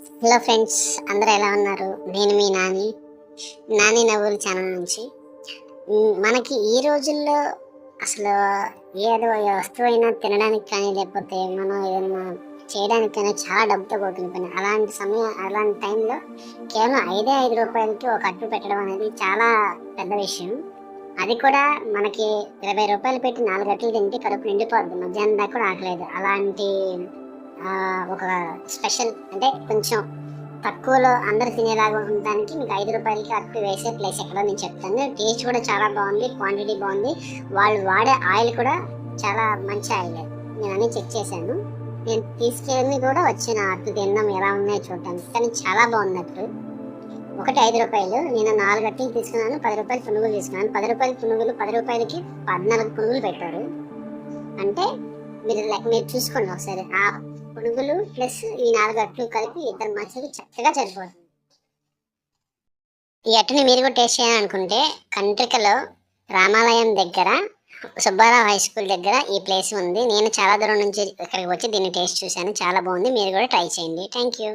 Hello friends, అందరూ ఎలా ఉన్నారు? నేను మీ నాని నవ్వుల ఛానల్ నుంచి. మనకి ఈ రోజుల్లో అసలు ఏదో వస్తువైనా తినడానికి కానీ, లేకపోతే మనం ఏదైనా చేయడానికైనా చాలా డబ్బుతో కూడుకున్న పని. అలాంటి టైంలో కేవలం 5 రూపాయలకి ఒక అట్టు పెట్టడం అనేది చాలా పెద్ద విషయం. అది కూడా మనకి 20 రూపాయలు పెట్టి 4 అట్లు తింటే కడుపు నిండిపోద్ది, మధ్యాహ్నం దాకా కూడా ఆకలేదు. అలాంటి ఒక స్పెషల్ అంటే కొంచెం తక్కువలో అందరు తినేలాగా ఉండడానికి మీకు 5 రూపాయలకి అట్టు వేసే ప్లేస్ ఎక్కడో నేను చెప్తాను. టేస్ట్ కూడా చాలా బాగుంది, క్వాంటిటీ బాగుంది, వాళ్ళు వాడే ఆయిల్ కూడా చాలా మంచి ఆయిల్. నేను అన్నీ చెక్ చేశాను. నేను తీసుకెళ్ళి కూడా వచ్చిన అట్టు తినడం ఎలా ఉన్నాయో చూడటానికి, కానీ చాలా బాగుంది అట్టు. ఒకటి 5 రూపాయలు, నేను 4 అట్లు తీసుకున్నాను. 10 రూపాయలు పునుగులు తీసుకున్నాను. 10 రూపాయల పునుగులు 10 రూపాయలకి 14 పునుగులు పెట్టారు. అంటే మీరు చూసుకోండి ఒకసారి, ఆ పునుగులు ప్లస్ ఈ 4 అట్లు కలిపి ఇద్దరు మనుషులకి చక్కగా సరిపోతుంది. ఈ అట్టుని మీరు కూడా టేస్ట్ చేయాలనుకుంటే కంట్రికలో రామాలయం దగ్గర సుబ్బారావు హై స్కూల్ దగ్గర ఈ ప్లేస్ ఉంది. నేను చాలా దూరం నుంచి ఇక్కడికి వచ్చి దీన్ని టేస్ట్ చూశాను, చాలా బాగుంది. మీరు కూడా ట్రై చేయండి. Thank you.